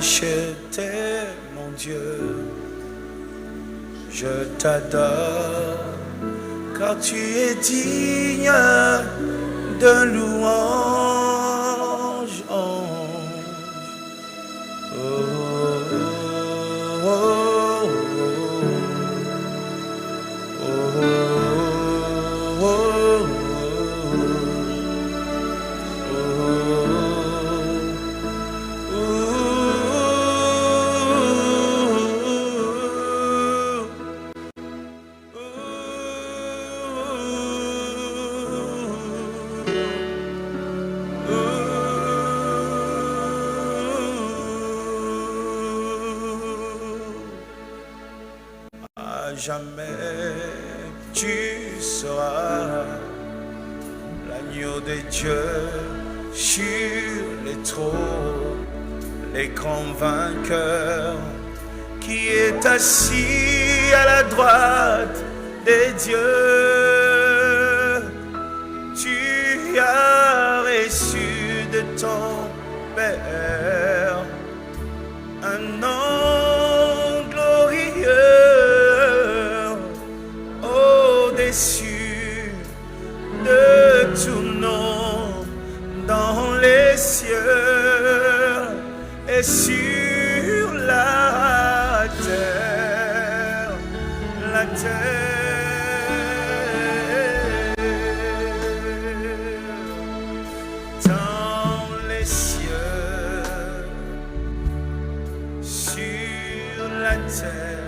Je t'aime, mon Dieu, je t'adore, car tu es digne de louange. Oh, oh, oh, oh, oh, oh. Jamais tu seras l'agneau de Dieu sur les trônes, les grands vainqueurs, qui est assis à la droite des dieux. Tu as reçu de ton Père un nom glorieux au-dessus de tout nom dans les cieux et sur la terre, la terre, dans les cieux, sur la terre.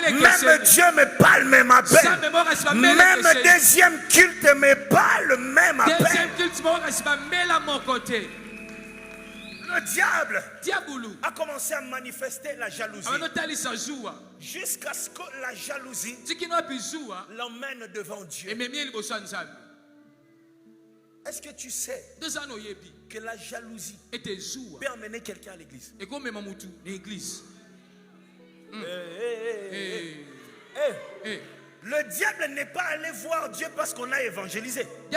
Même Dieu me parle, même appel. Même deuxième culte me parle, même appel. Le diable a commencé à manifester la jalousie jusqu'à ce que la jalousie l'emmène devant Dieu. Est-ce que tu sais que la jalousie peut amener quelqu'un à l'église? Le diable n'est pas allé voir Dieu parce qu'on a évangélisé. Il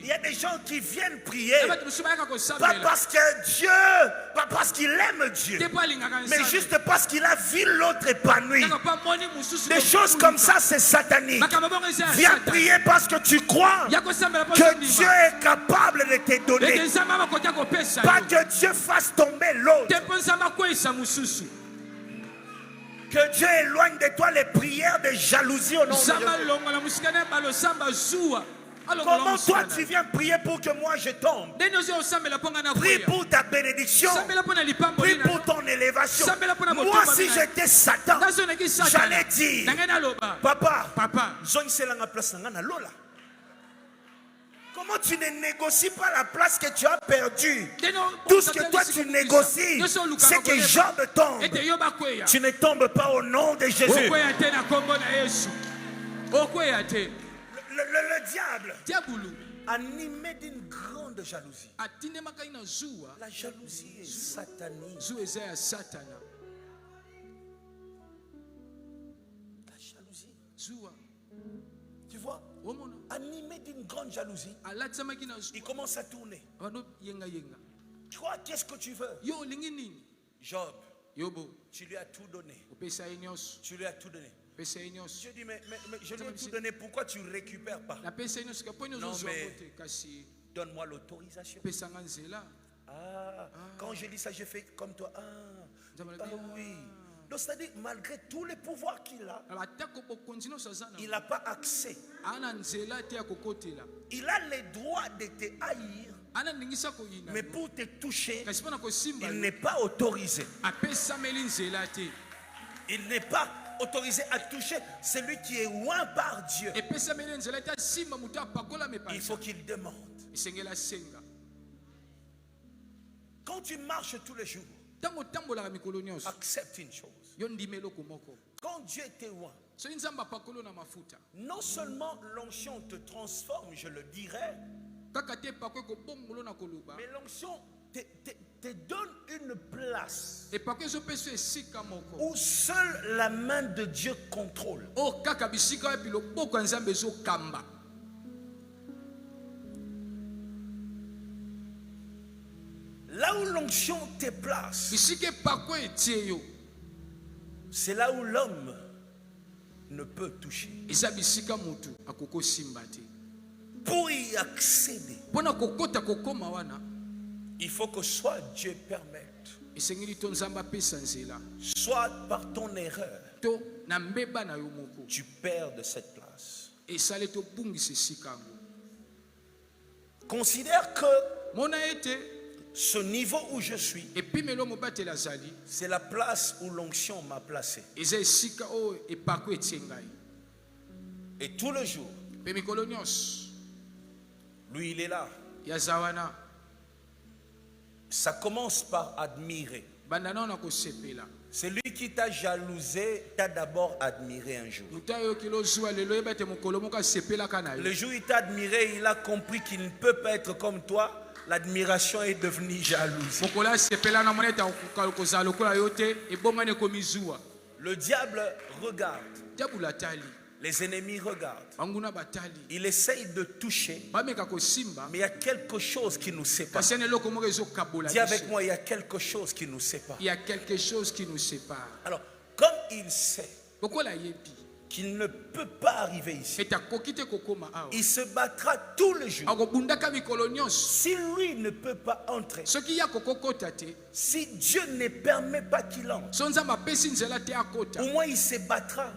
y a des gens qui viennent prier pas parce que Dieu, pas parce qu'il aime Dieu, mais juste parce qu'il a vu l'autre épanoui. Des choses comme ça, c'est satanique. Viens prier parce que tu crois que Dieu est capable de te donner, pas que Dieu fasse tomber l'autre. Que Dieu éloigne de toi les prières de jalousie au nom de Jésus. Comment toi tu viens prier pour que moi je tombe? Prie pour ta bénédiction. Prie pour ton élévation. Moi si j'étais Satan, j'allais dire, Papa, comment tu ne négocies pas la place que tu as perdue? Tout ce que toi tu négocies, c'est que Job tombe. Tu ne tombes pas au nom de Jésus. Le diable, animé d'une grande jalousie. La jalousie est satanique. La jalousie. Tu vois? Animé d'une grande jalousie, il commence à tourner. Toi, qu'est-ce que tu veux? Job, tu lui as tout donné. Tu lui as tout donné. Je dis, mais je lui ai tout donné, pourquoi tu ne récupères pas? Non, mais donne-moi l'autorisation. Quand je dis ça, je fais comme toi. Oui. Donc c'est-à-dire, malgré tous les pouvoirs qu'il a, il n'a pas accès. Il a le droit de te haïr, mais pour te toucher, il n'est pas autorisé. Il n'est pas autorisé à toucher celui qui est loin par Dieu. Il faut qu'il demande. Quand tu marches tous les jours, accepte une chose. Quand Dieu était loin, Non seulement l'onction te transforme, je le dirais, mais l'onction te donne une place où seule la main de Dieu contrôle. Là où l'onction te place, c'est là où l'homme ne peut toucher. Pour y accéder, il faut que soit Dieu permette, soit par ton erreur, tu perds de cette place. Considère que ce niveau où je suis, c'est la place où l'onction m'a placé. Et tout le jour, lui il est là. Ça commence par admirer. C'est lui qui t'a jalousé, t'a d'abord admiré un jour. Le jour où il t'a admiré, il a compris qu'il ne peut pas être comme toi. L'admiration est devenue jalousie. Le diable regarde. Les ennemis regardent. Il essaye de toucher. Mais il y a quelque chose qui nous sépare. Dis avec moi, il y a quelque chose qui nous sépare. Il y a quelque chose qui nous sépare. Alors, comme il sait qu'il ne peut pas arriver ici, il se battra tous les jours. Si lui ne peut pas entrer, si Dieu ne permet pas qu'il entre, au moins il se battra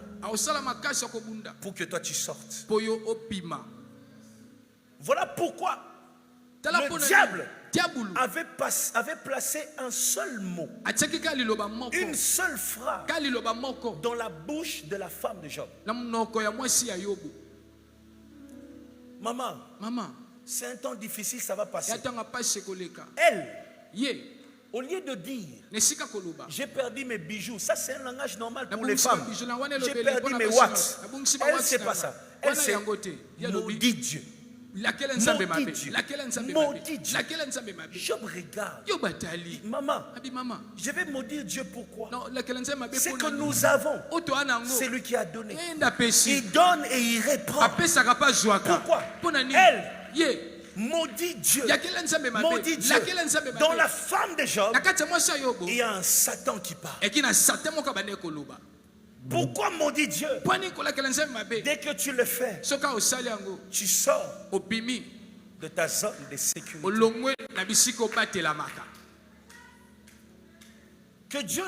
pour que toi tu sortes. Voilà pourquoi le diable avait placé un seul mot, une seule phrase dans la bouche de la femme de Job. Maman, c'est un temps difficile, ça va passer. Elle, au lieu de dire j'ai perdu mes bijoux, ça c'est un langage normal pour les femmes. J'ai perdu mes watts. Elle c'est pas ça. Elle c'est maudit Dieu. Maudit Dieu. Job regarde. Maman, je vais maudire Dieu pourquoi? C'est que nous avons. C'est lui qui a donné. Il donne et il reprend. Pourquoi? Elle maudit Dieu. Maudit Dieu. Dans la femme de Job, il y a un Satan qui parle. Pourquoi maudit Dieu? Dès que tu le fais, tu sors de ta zone de sécurité. Que Dieu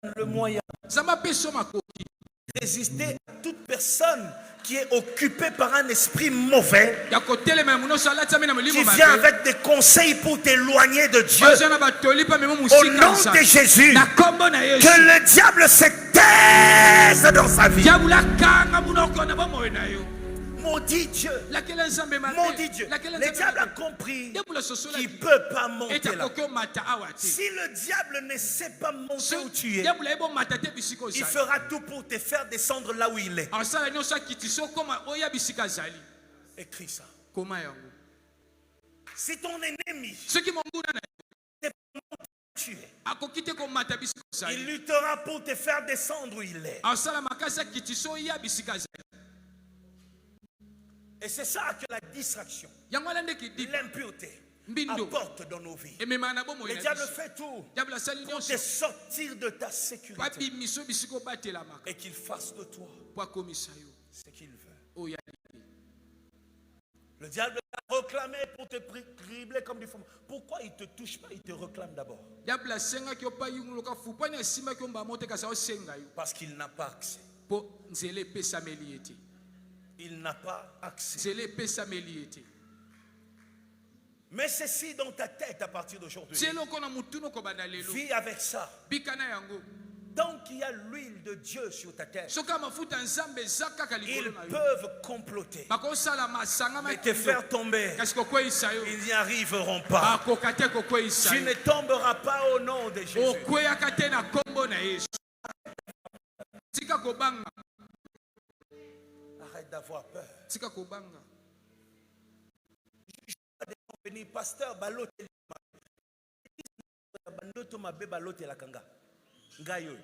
donne le moyen de résister à toute personne qui est occupée par un esprit mauvais, qui vient avec des conseils pour t'éloigner de Dieu. Au nom de Jésus, que le diable se taise dans sa vie. Maudit Dieu. Maudit Dieu. Le diable a compris qu'il ne peut pas monter là. Si le diable ne sait pas monter où tu es, il fera tout pour te faire descendre là où il est. Écris ça. Si ton ennemi tu es, il luttera pour te faire descendre où il est. Et c'est ça que la distraction, l'impureté apporte dans nos vies. Le diable fait tout pour te sortir de ta sécurité et qu'il fasse de toi ce qu'il veut. Le diable t'a réclamé pour te cribler comme du fond. Pourquoi il ne te touche pas? Il te réclame d'abord. Parce qu'il n'a pas accès. Il n'a pas accès. Mais ceci dans ta tête à partir d'aujourd'hui. Vis avec ça. Tant qu'il y a l'huile de Dieu sur ta tête, ils peuvent comploter, mais te faire tomber. Ils n'y arriveront pas. Tu ne tomberas pas au nom de Jésus. Arrête d'avoir peur. Tika kobanga. Je vais venir, pasteur Balote. Bandoto mabe Balote la kanga. Ngayo.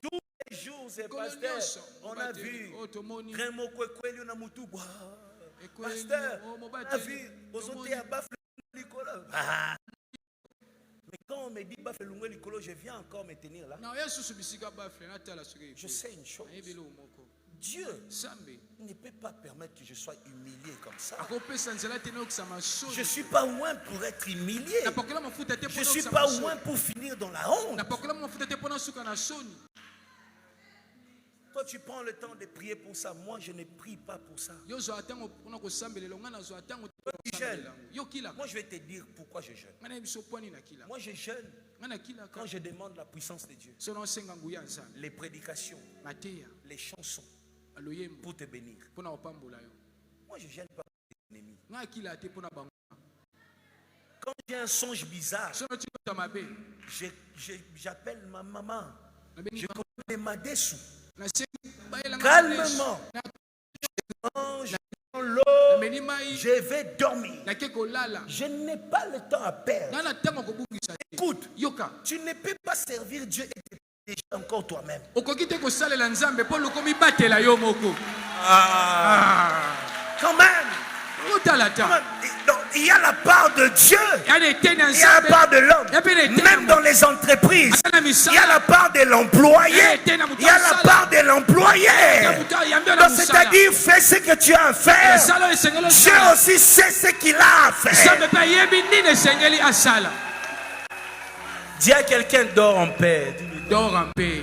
Tous les jours, c'est pasteur. On a vu. Gremo Kwekweli na mutu. Pasteur, on a vu. Osote ya bafle likolo. Mais quand on me dit bafle lungwe likolo, je viens encore me tenir là. Je sais une chose. Dieu ne peut pas permettre que je sois humilié comme ça. Je ne suis pas loin pour être humilié. Je ne suis pas loin pour finir dans la honte. Toi, tu prends le temps de prier pour ça. Moi, je ne prie pas pour ça. Moi, je vais te dire pourquoi je jeûne. Moi, je jeûne quand je demande la puissance de Dieu. Les prédications, les chansons, pour te bénir. Moi, je gêne pas mes ennemis. Quand j'ai un songe bizarre, j'appelle ma maman. Je connais ma dessous. Calmement. Je mange l'eau. Je vais dormir. Je n'ai pas le temps à perdre. Écoute, tu ne peux pas servir Dieu et te déjà encore toi-même. Quand même. Il y a la part de Dieu, il y a la part de l'homme. Même dans les entreprises, il y a la part de l'employé, il y a la part de l'employé. C'est-à-dire, fais ce que tu as à faire. Dieu aussi sait ce qu'il a à faire. Dis à quelqu'un, dors en paix. Dors en paix.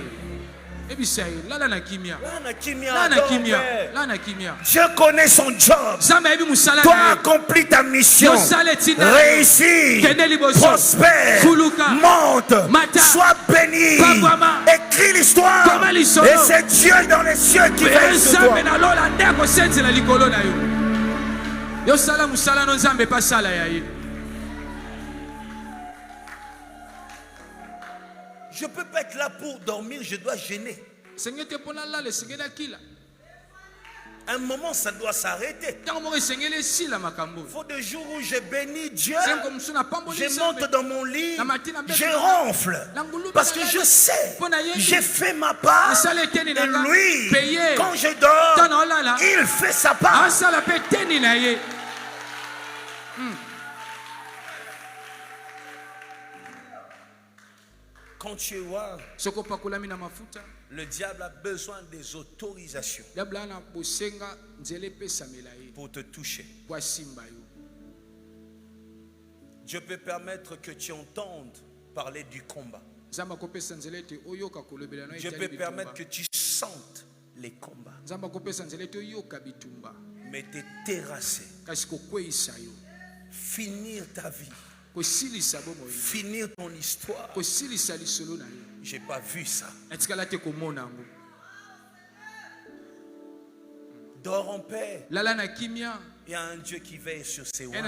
Dieu connaît son job. Toi, accomplis ta mission. Réussis, prospère, monte, sois béni. Écris l'histoire. Et c'est Dieu dans les cieux qui veille sur toi. Je ne peux pas être là pour dormir, je dois gêner. À un moment, ça doit s'arrêter. Il faut des jours où je bénis Dieu, je monte dans mon lit, je ronfle. Parce que je sais, j'ai fait ma part. Et lui, quand je dors, il fait sa part. Quand tu vois, le diable a besoin des autorisations pour te toucher. Dieu peut permettre que tu entendes parler du combat. Dieu peut permettre que tu sentes les combats. Mais te terrasser, finir ta vie, finir ton histoire. J'ai pas vu ça. Dors en paix. Il y a un Dieu qui veille sur ses rois.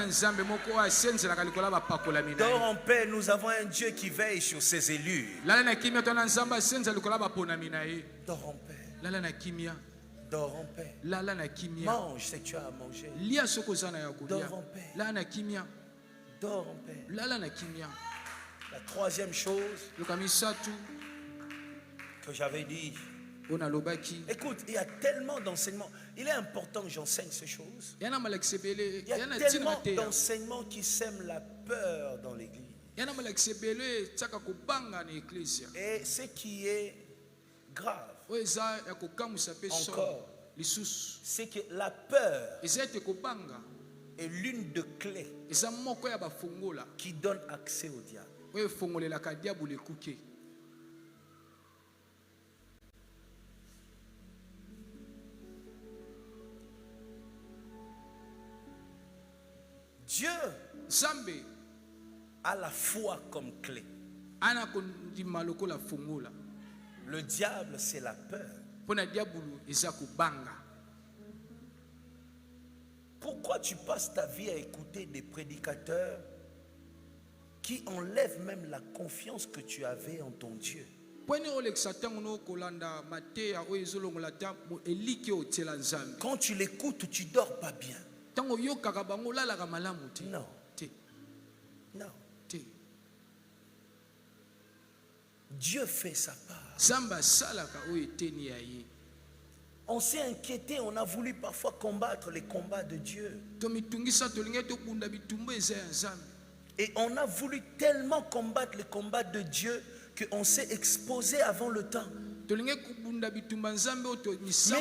Dors en paix. Nous avons un Dieu qui veille sur ses élus. Dors en paix. Dors en paix. Mange ce que tu as à manger. Dors en paix. Dors en paix. La troisième chose que j'avais dit. Écoute, il y a tellement d'enseignements. Il est important que j'enseigne ces choses. Il y a tellement d'enseignements qui sèment la peur dans l'église. Et ce qui est grave encore, c'est que la peur est l'une des clés qui donne accès au diable. Dieu a la foi comme clé. Le diable, c'est la peur. Pourquoi tu passes ta vie à écouter des prédicateurs qui enlèvent même la confiance que tu avais en ton Dieu? Quand tu l'écoutes, tu dors pas bien. Non. Non. Dieu fait sa part. On s'est inquiété, on a voulu parfois combattre les combats de Dieu. Et on a voulu tellement combattre les combats de Dieu qu'on s'est exposé avant le temps. Mais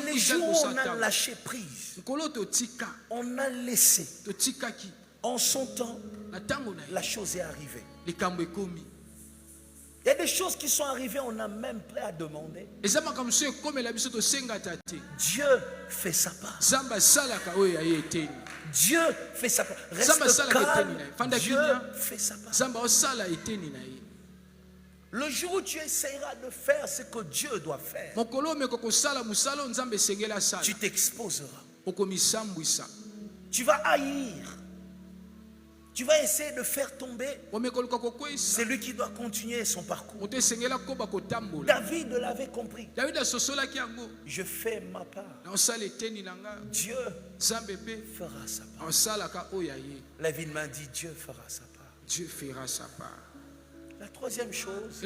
les jours où on a lâché prise, on a laissé, en son temps, la chose est arrivée. Il y a des choses qui sont arrivées, on a même prêt à demander. Dieu fait sa part. Dieu fait sa part. Reste calme. Dieu fait sa part. Le jour où tu essaieras de faire ce que Dieu doit faire, tu t'exposeras. Tu vas haïr. Tu vas essayer de faire tomber celui qui doit continuer son parcours. David l'avait compris. Je fais ma part. Dieu fera sa part. La vie m'a dit Dieu fera sa part. Dieu fera sa part. La troisième chose,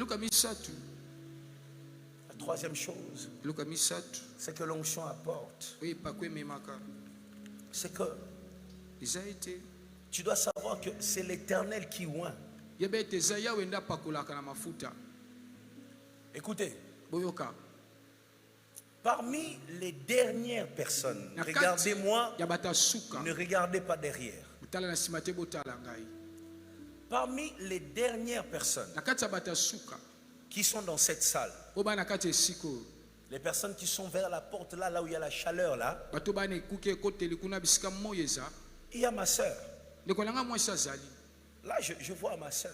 c'est que l'onction apporte. C'est que tu dois savoir que c'est l'Éternel qui oint. Écoutez, parmi les dernières personnes, regardez-moi, ne regardez pas derrière. Parmi les dernières personnes qui sont dans cette salle, les personnes qui sont vers la porte là où il y a la chaleur là, il y a ma soeur. Là, je vois ma soeur.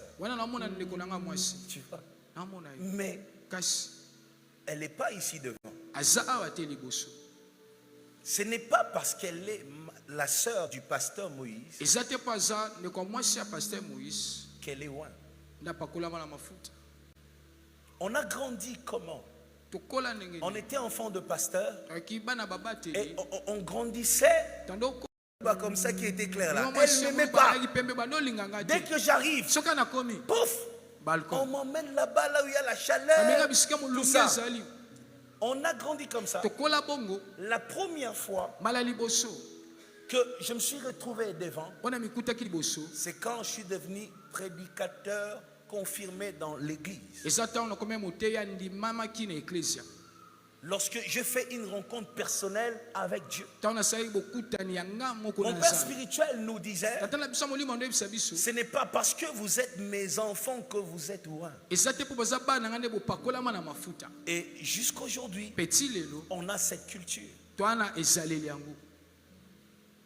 Tu vois? Mais elle n'est pas ici devant. Ce n'est pas parce qu'elle est la sœur du pasteur Moïse qu'elle est loin. On a grandi comment? On était enfant de pasteur et on grandissait comme ça qui était clair là. Elle ne m'aimait pas. Dès que j'arrive, pouf, on m'emmène là-bas, là où il y a la chaleur, tout ça. On a grandi comme ça. La première fois que je me suis retrouvé devant, c'est quand je suis devenu prédicateur confirmé dans l'église. Lorsque je fais une rencontre personnelle avec Dieu. Mon père spirituel nous disait, ce n'est pas parce que vous êtes mes enfants que vous êtes loin. Et jusqu'aujourd'hui, on a cette culture.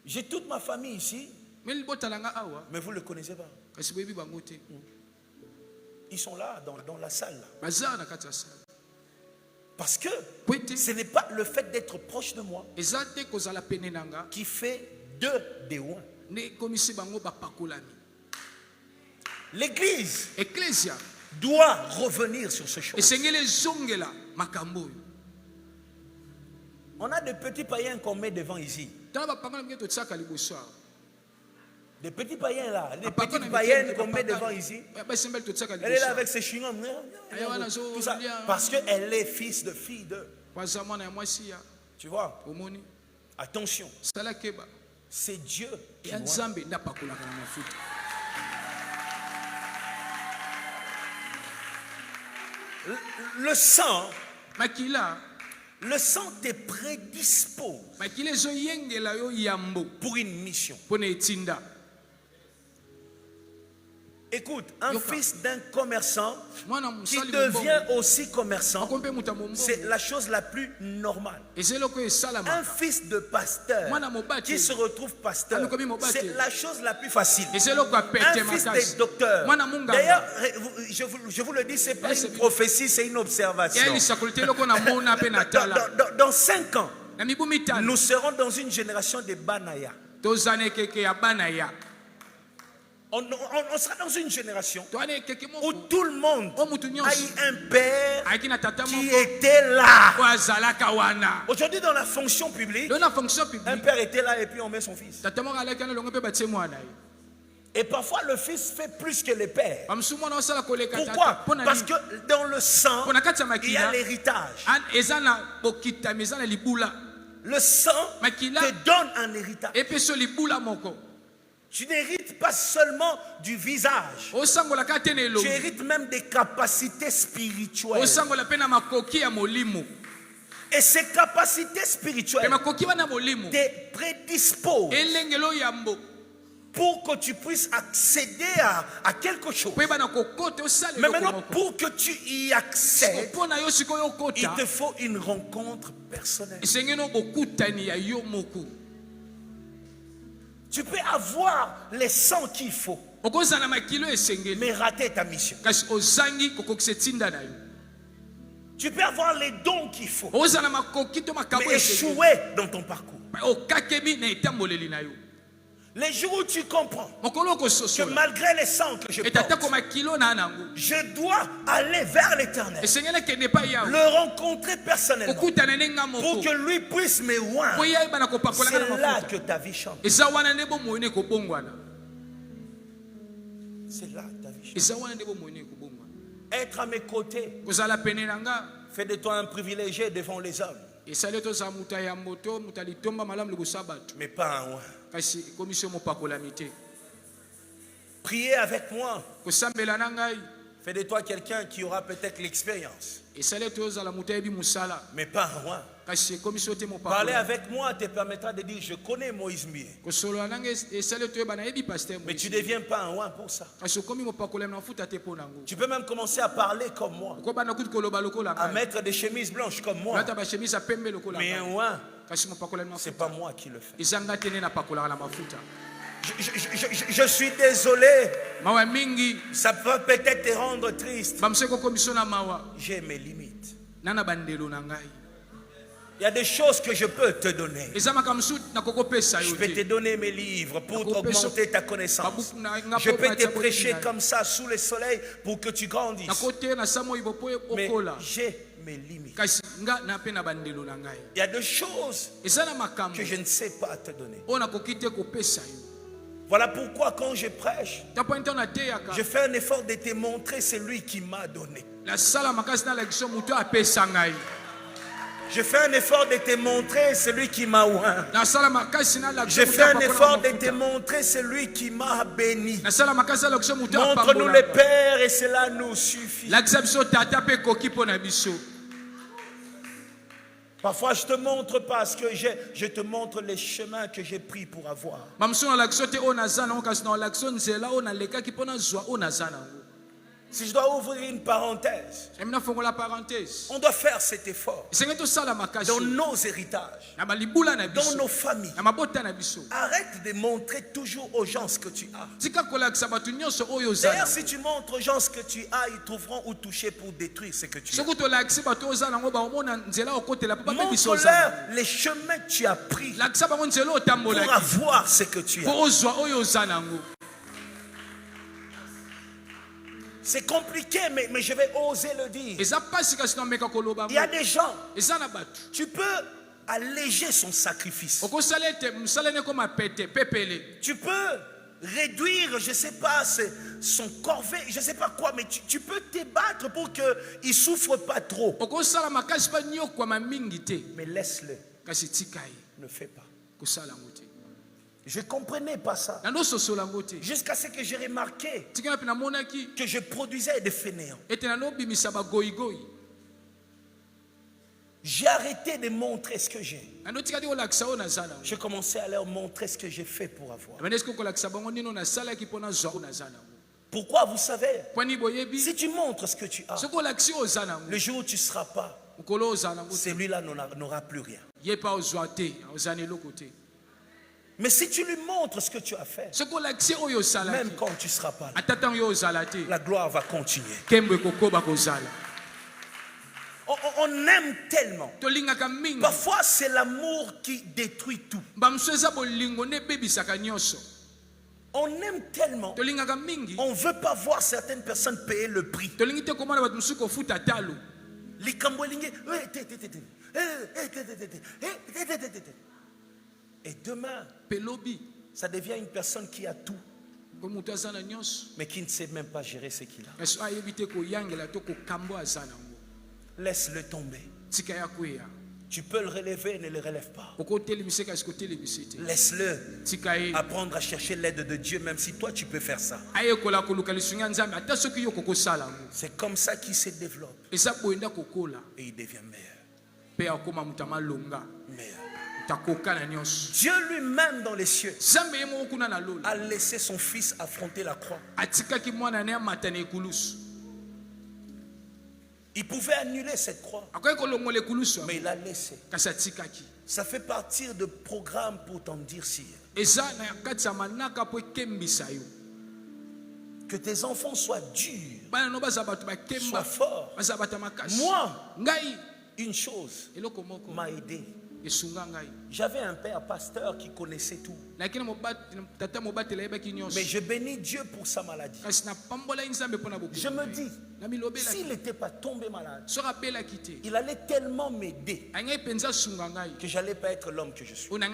J'ai toute ma famille ici, mais vous ne le connaissez pas. Ils sont là, dans la salle. Là. Parce que ce n'est pas le fait d'être proche de moi qui fait d'eux des loin. L'église doit revenir sur ce chose. On a des petits païens qu'on met devant ici. Des petits païens là, des petites païennes qu'on met devant ici. Elle est là avec ses chewing-gums, tout ça, parce qu'elle est fils de fille de. Tu vois? Attention. C'est Dieu qui oint. Le sang te prédispose pour une mission. Écoute, un fils d'un commerçant qui devient aussi commerçant, c'est la chose la plus normale. Un fils de pasteur qui se retrouve pasteur, c'est la chose la plus facile. Un fils de docteur. D'ailleurs, je vous le dis, ce n'est pas une prophétie, c'est une observation. Dans 5 ans, nous serons dans une génération de Banaya. On sera dans une génération où tout le monde a eu un père qui était là. Aujourd'hui, dans la fonction publique, un père était là et puis on met son fils. Et parfois, le fils fait plus que le père. Pourquoi? Parce que dans le sang, il y a l'héritage. Le sang te donne un héritage. Tu n'hérites pas seulement du visage. Tu hérites même des capacités spirituelles. Et ces capacités spirituelles te prédisposent pour que tu puisses accéder à quelque chose. Mais maintenant, pour que tu y accèdes, il te faut une rencontre personnelle. Tu peux avoir les sangs qu'il faut, mais rater ta mission. Tu peux avoir les dons qu'il faut, mais échouer dans ton parcours. Les jours où tu comprends que malgré les sangs que je porte, je dois aller vers l'Éternel, le rencontrer personnellement, pour que lui puisse me voir. C'est là que ta vie change. C'est là que ta vie change. Être à mes côtés fait de toi un privilégié devant les hommes, mais pas un roi. Prier avec moi fait de toi quelqu'un qui aura peut-être l'expérience, mais pas un roi. Parler avec moi te permettra de dire je connais Moïse mieux, mais tu ne deviens pas un roi pour ça. Tu peux même commencer à parler comme moi, à mettre des chemises blanches comme moi, mais un roi, ce n'est pas moi qui le fais. Je suis désolé, ça peut peut-être te rendre triste. J'ai mes limites. Il y a des choses que je peux te donner. Je peux te donner mes livres pour augmenter ta connaissance. Je peux te prêcher comme ça sous le soleil pour que tu grandisses. Mais j'ai mes limites. Il y a des choses que je ne sais pas te donner. Voilà pourquoi quand je prêche, je fais un effort de te montrer celui qui m'a donné. Je fais un effort de te montrer celui qui m'a oint. Je fais un effort de te montrer celui qui m'a béni. Montre-nous le Père et cela nous suffit. Parfois je te montre parce que je te montre les chemins que j'ai pris pour avoir. Si je dois ouvrir une parenthèse, on doit faire cet effort dans nos héritages, dans nos familles. Arrête de montrer toujours aux gens ce que tu as. D'ailleurs, si tu montres aux gens ce que tu as, ils trouveront où toucher pour détruire ce que tu as. Montre-leur les chemins que tu as pris pour avoir ce que tu as. C'est compliqué, mais je vais oser le dire. Il y a des gens, tu peux alléger son sacrifice. Tu peux réduire, je ne sais pas, son corvée, je ne sais pas quoi, mais tu peux te battre pour qu'il ne souffre pas trop. Mais laisse-le. Ne fais pas. Je ne comprenais pas ça. Jusqu'à ce que j'ai remarqué que je produisais des fainéants. J'ai arrêté de montrer ce que j'ai. J'ai commencé à leur montrer ce que j'ai fait pour avoir. Pourquoi, vous savez? Si tu montres ce que tu as, le jour où tu ne seras pas, celui-là n'aura plus rien. Mais si tu lui montres ce que tu as fait, même quand tu ne seras pas là, la gloire va continuer. On aime tellement. Parfois, c'est l'amour qui détruit tout. On aime tellement, on ne veut pas voir certaines personnes payer le prix. Et demain, ça devient une personne qui a tout, mais qui ne sait même pas gérer ce qu'il a. Laisse-le tomber. Tu peux le relever, ne le relève pas. Laisse-le apprendre à chercher l'aide de Dieu, même si toi tu peux faire ça. C'est comme ça qu'il se développe. Et il devient meilleur. Dieu lui-même dans les cieux a laissé son fils affronter la croix. Il pouvait annuler cette croix, mais il l'a laissé. Ça fait partie de programmes pour t'endurcir. Que tes enfants soient durs, soient forts. Moi, une chose m'a aidé. J'avais un père pasteur qui connaissait tout. Mais je bénis Dieu pour sa maladie. Je me dis, s'il n'était pas tombé malade, il allait tellement m'aider que je n'allais pas être l'homme que je suis. Mais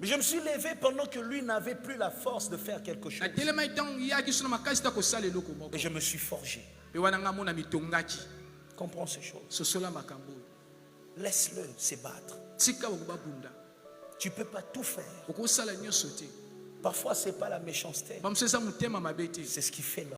je me suis levé pendant que lui n'avait plus la force de faire quelque chose. Et je me suis forgé. Comprends ces choses. Laisse-le se battre. Tu ne peux pas tout faire. Parfois, ce n'est pas la méchanceté. C'est ce qui fait l'homme.